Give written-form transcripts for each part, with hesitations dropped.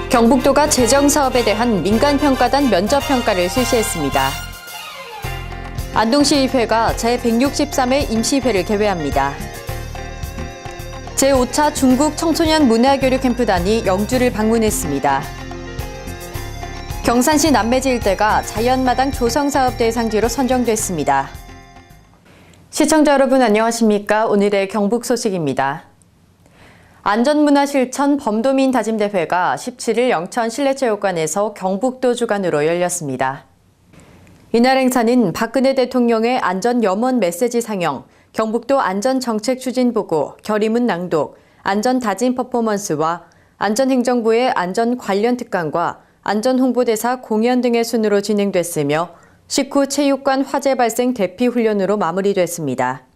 경북도가 재정사업에 대한 민간평가단 면접평가를 실시했습니다. 안동시의회가 제163회 임시회를 개회합니다. 제5차 중국 청소년 문화교류 캠프단이 영주를 방문했습니다. 경산시 남매지 일대가 자연마당 조성사업 대상지로 선정됐습니다. 시청자 여러분 안녕하십니까? 오늘의 경북 소식입니다. 안전문화실천 범도민 다짐대회가 17일 영천 실내체육관에서 경북도 주관으로 열렸습니다. 이날 행사는 박근혜 대통령의 안전염원 메시지 상영, 경북도 안전정책추진보고, 결의문 낭독, 안전다짐 퍼포먼스와 안전행정부의 안전 관련 특강과 안전홍보대사 공연 등의 순으로 진행됐으며 19 체육관 화재 발생 대피 훈련으로 마무리됐습니다.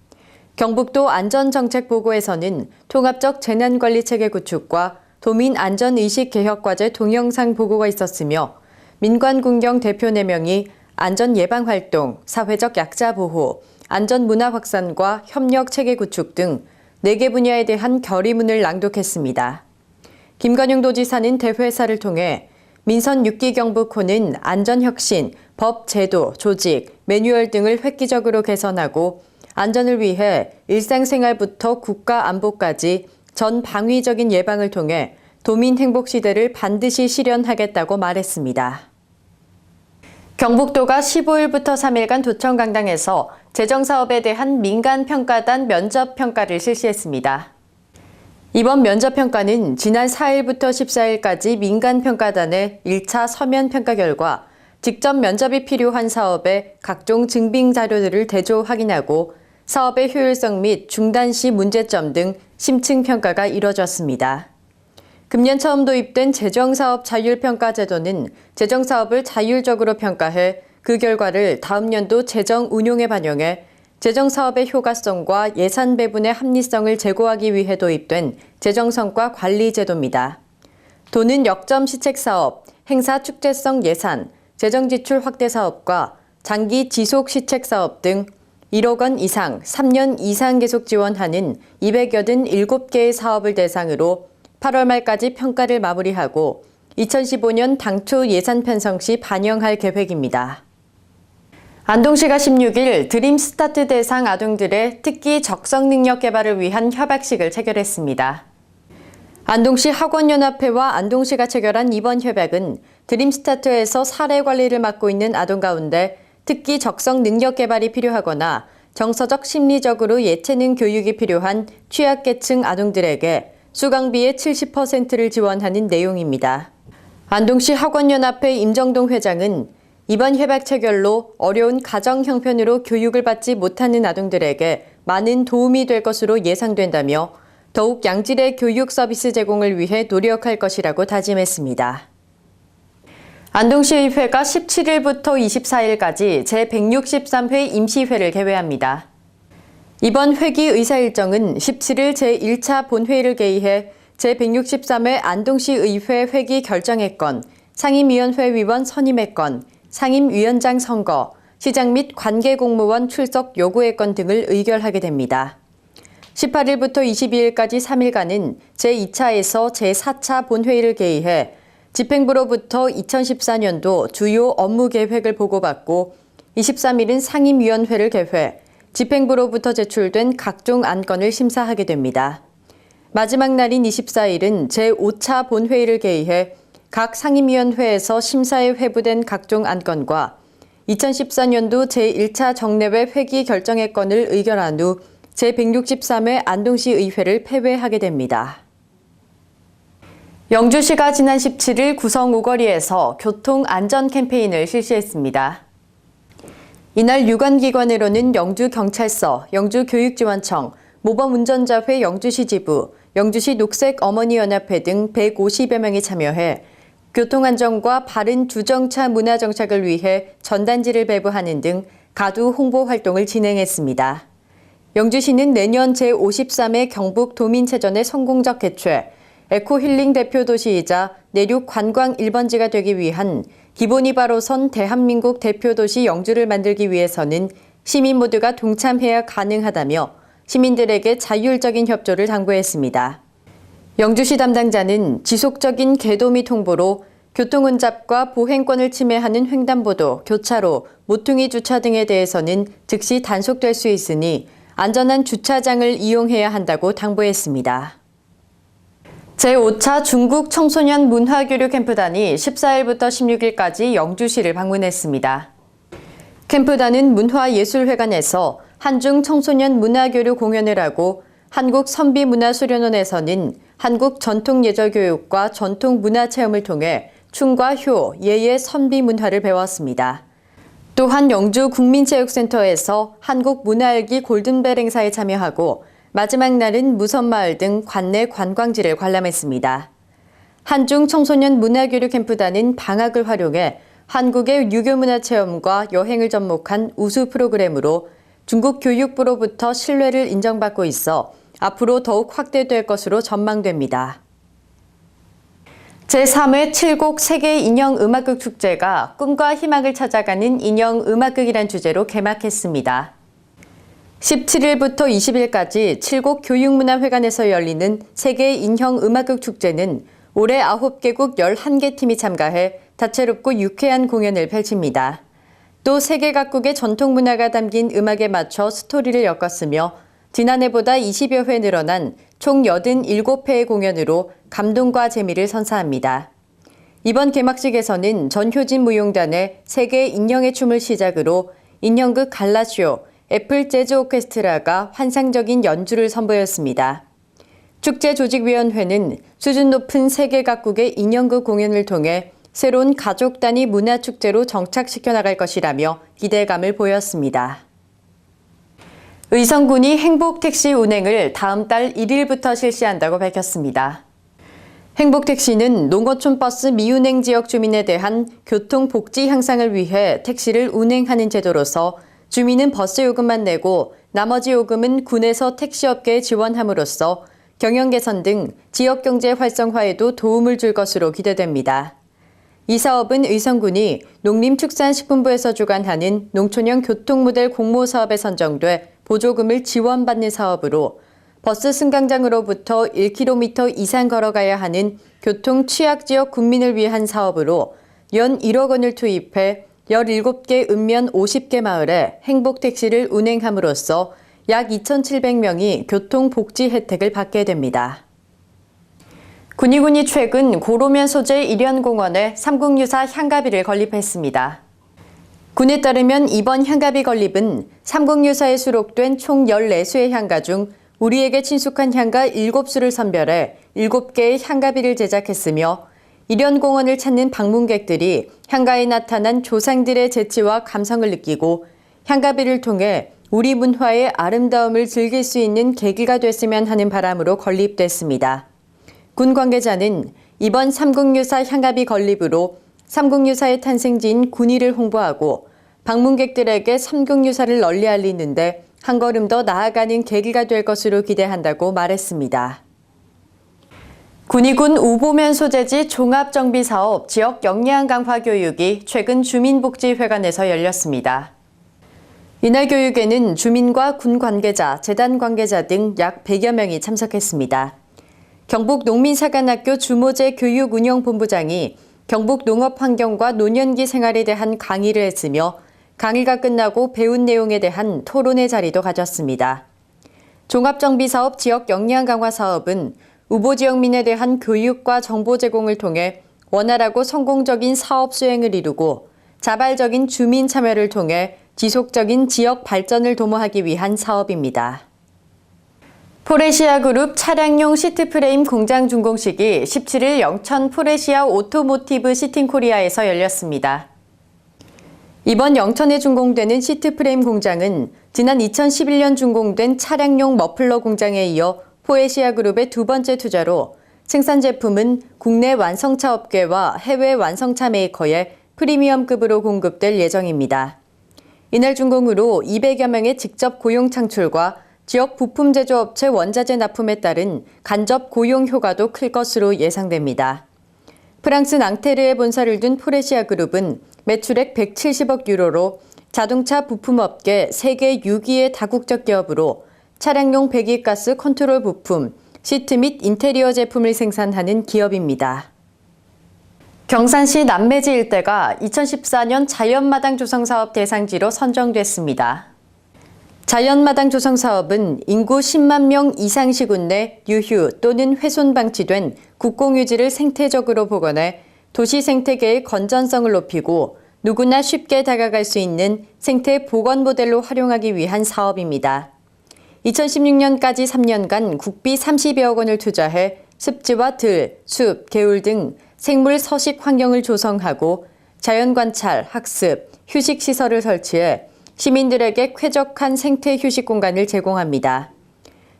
경북도 안전정책보고에서는 통합적 재난관리체계 구축과 도민안전의식 개혁과제 동영상 보고가 있었으며 민관군경 대표 4명이 안전예방활동, 사회적 약자 보호, 안전문화 확산과 협력체계 구축 등 4개 분야에 대한 결의문을 낭독했습니다. 김관용 도지사는 대회사를 통해 민선 6기 경북호는 안전혁신, 법, 제도, 조직, 매뉴얼 등을 획기적으로 개선하고 안전을 위해 일상생활부터 국가안보까지 전 방위적인 예방을 통해 도민 행복 시대를 반드시 실현하겠다고 말했습니다. 경북도가 15일부터 3일간 도청강당에서 재정사업에 대한 민간평가단 면접평가를 실시했습니다. 이번 면접평가는 지난 4일부터 14일까지 민간평가단의 1차 서면평가 결과 직접 면접이 필요한 사업의 각종 증빙 자료들을 대조 확인하고 사업의 효율성 및 중단 시 문제점 등 심층평가가 이뤄졌습니다. 금년 처음 도입된 재정사업 자율평가 제도는 재정사업을 자율적으로 평가해 그 결과를 다음 연도 재정 운용에 반영해 재정사업의 효과성과 예산 배분의 합리성을 제고하기 위해 도입된 재정성과 관리 제도입니다. 도는 역점 시책사업, 행사 축제성 예산, 재정지출 확대 사업과 장기 지속 시책 사업 등 1억 원 이상, 3년 이상 계속 지원하는 287개의 사업을 대상으로 8월 말까지 평가를 마무리하고 2015년 당초 예산 편성 시 반영할 계획입니다. 안동시가 16일 드림 스타트 대상 아동들의 특기 적성 능력 개발을 위한 협약식을 체결했습니다. 안동시 학원연합회와 안동시가 체결한 이번 협약은 드림 스타트에서 사례 관리를 맡고 있는 아동 가운데 특기 적성 능력 개발이 필요하거나 정서적 심리적으로 예체능 교육이 필요한 취약계층 아동들에게 수강비의 70%를 지원하는 내용입니다. 안동시 학원연합회 임정동 회장은 이번 협약 체결로 어려운 가정 형편으로 교육을 받지 못하는 아동들에게 많은 도움이 될 것으로 예상된다며 더욱 양질의 교육 서비스 제공을 위해 노력할 것이라고 다짐했습니다. 안동시의회가 17일부터 24일까지 제163회 임시회를 개회합니다. 이번 회기 의사 일정은 17일 제1차 본회의를 개의해 제163회 안동시의회 회기 결정의건, 상임위원회 위원 선임의건, 상임위원장 선거, 시장 및 관계공무원 출석 요구의건 등을 의결하게 됩니다. 18일부터 22일까지 3일간은 제2차에서 제4차 본회의를 개의해 집행부로부터 2014년도 주요 업무 계획을 보고받고 23일은 상임위원회를 개회, 집행부로부터 제출된 각종 안건을 심사하게 됩니다. 마지막 날인 24일은 제5차 본회의를 개의해 각 상임위원회에서 심사에 회부된 각종 안건과 2014년도 제1차 정례회 회기 결정의 건을 의결한 후 제163회 안동시의회를 폐회하게 됩니다. 영주시가 지난 17일 구성 5거리에서 교통안전 캠페인을 실시했습니다. 이날 유관기관으로는 영주경찰서, 영주교육지원청, 모범운전자회 영주시 지부, 영주시 녹색어머니연합회 등 150여 명이 참여해 교통안전과 바른 주정차 문화정착을 위해 전단지를 배부하는 등 가두 홍보 활동을 진행했습니다. 영주시는 내년 제53회 경북도민체전의 성공적 개최, 에코힐링 대표 도시이자 내륙 관광 1번지가 되기 위한 기본이 바로 선 대한민국 대표 도시 영주를 만들기 위해서는 시민 모두가 동참해야 가능하다며 시민들에게 자율적인 협조를 당부했습니다. 영주시 담당자는 지속적인 계도 및 홍보로 교통혼잡과 보행권을 침해하는 횡단보도, 교차로, 모퉁이 주차 등에 대해서는 즉시 단속될 수 있으니 안전한 주차장을 이용해야 한다고 당부했습니다. 제5차 중국 청소년 문화교류 캠프단이 14일부터 16일까지 영주시를 방문했습니다. 캠프단은 문화예술회관에서 한중 청소년 문화교류 공연을 하고 한국선비문화수련원에서는 한국 전통예절교육과 전통문화체험을 통해 춤과 효, 예의 선비문화를 배웠습니다. 또한 영주국민체육센터에서 한국문화일기 골든벨 행사에 참여하고 마지막 날은 무선마을 등 관내 관광지를 관람했습니다. 한중 청소년 문화교류 캠프단은 방학을 활용해 한국의 유교문화체험과 여행을 접목한 우수 프로그램으로 중국 교육부로부터 신뢰를 인정받고 있어 앞으로 더욱 확대될 것으로 전망됩니다. 제3회 7곡 세계 인형 음악극 축제가 꿈과 희망을 찾아가는 인형 음악극이란 주제로 개막했습니다. 17일부터 20일까지 7곡 교육문화회관에서 열리는 세계 인형 음악극 축제는 올해 9개국 11개 팀이 참가해 다채롭고 유쾌한 공연을 펼칩니다. 또 세계 각국의 전통문화가 담긴 음악에 맞춰 스토리를 엮었으며 지난해보다 20여 회 늘어난 총 87회의 공연으로 감동과 재미를 선사합니다. 이번 개막식에서는 전효진 무용단의 세계 인형의 춤을 시작으로 인형극 갈라쇼, 애플 재즈 오케스트라가 환상적인 연주를 선보였습니다. 축제 조직위원회는 수준 높은 세계 각국의 인형극 공연을 통해 새로운 가족 단위 문화축제로 정착시켜 나갈 것이라며 기대감을 보였습니다. 의성군이 행복택시 운행을 다음 달 1일부터 실시한다고 밝혔습니다. 행복택시는 농어촌 버스 미운행 지역 주민에 대한 교통복지 향상을 위해 택시를 운행하는 제도로서 주민은 버스 요금만 내고 나머지 요금은 군에서 택시업계에 지원함으로써 경영 개선 등 지역경제 활성화에도 도움을 줄 것으로 기대됩니다. 이 사업은 의성군이 농림축산식품부에서 주관하는 농촌형 교통모델 공모 사업에 선정돼 보조금을 지원받는 사업으로 버스 승강장으로부터 1km 이상 걸어가야 하는 교통 취약지역 군민을 위한 사업으로 연 1억 원을 투입해 17개 읍면 50개 마을에 행복택시를 운행함으로써 약 2,700명이 교통복지 혜택을 받게 됩니다. 군위군이 최근 고로면 소재 일현공원에 삼국유사 향가비를 건립했습니다. 군에 따르면 이번 향가비 건립은 삼국유사에 수록된 총 14수의 향가 중 우리에게 친숙한 향가 7수를 선별해 7개의 향가비를 제작했으며 일현공원을 찾는 방문객들이 향가에 나타난 조상들의 재치와 감성을 느끼고 향가비를 통해 우리 문화의 아름다움을 즐길 수 있는 계기가 됐으면 하는 바람으로 건립됐습니다. 군 관계자는 이번 삼국유사 향가비 건립으로 삼국유사의 탄생지인 군위를 홍보하고 방문객들에게 삼국유사를 널리 알리는데 한 걸음 더 나아가는 계기가 될 것으로 기대한다고 말했습니다. 군위군 우보면 소재지 종합정비사업 지역 역량 강화 교육이 최근 주민복지회관에서 열렸습니다. 이날 교육에는 주민과 군 관계자, 재단 관계자 등 약 100여 명이 참석했습니다. 경북농민사관학교 주모재 교육운영본부장이 경북 농업환경과 노년기 생활에 대한 강의를 했으며 강의가 끝나고 배운 내용에 대한 토론의 자리도 가졌습니다. 종합정비사업 지역 역량 강화 사업은 우보 지역민에 대한 교육과 정보 제공을 통해 원활하고 성공적인 사업 수행을 이루고 자발적인 주민 참여를 통해 지속적인 지역 발전을 도모하기 위한 사업입니다. 포레시아 그룹 차량용 시트프레임 공장 준공식이 17일 영천 포레시아 오토모티브 시팅 코리아에서 열렸습니다. 이번 영천에 준공되는 시트프레임 공장은 지난 2011년 준공된 차량용 머플러 공장에 이어 포레시아 그룹의 두 번째 투자로 생산 제품은 국내 완성차 업계와 해외 완성차 메이커에 프리미엄급으로 공급될 예정입니다. 이날 준공으로 200여 명의 직접 고용 창출과 지역 부품 제조업체 원자재 납품에 따른 간접 고용 효과도 클 것으로 예상됩니다. 프랑스 낭테르에 본사를 둔 포레시아 그룹은 매출액 170억 유로로 자동차 부품업계 세계 6위의 다국적 기업으로 차량용 배기가스 컨트롤 부품, 시트 및 인테리어 제품을 생산하는 기업입니다. 경산시 남매지 일대가 2014년 자연마당 조성사업 대상지로 선정됐습니다. 자연마당 조성사업은 인구 10만 명 이상 시군 내 유휴 또는 훼손 방치된 국공유지를 생태적으로 복원해 도시 생태계의 건전성을 높이고 누구나 쉽게 다가갈 수 있는 생태 복원 모델로 활용하기 위한 사업입니다. 2016년까지 3년간 국비 30여억 원을 투자해 습지와 들, 숲, 개울 등 생물 서식 환경을 조성하고 자연관찰, 학습, 휴식시설을 설치해 시민들에게 쾌적한 생태 휴식 공간을 제공합니다.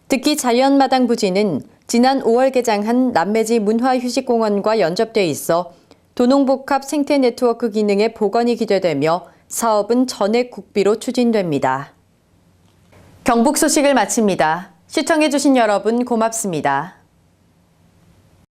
특히 자연마당 부지는 지난 5월 개장한 남매지 문화휴식공원과 연접돼 있어 도농복합 생태 네트워크 기능의 복원이 기대되며 사업은 전액 국비로 추진됩니다. 경북 소식을 마칩니다. 시청해주신 여러분 고맙습니다.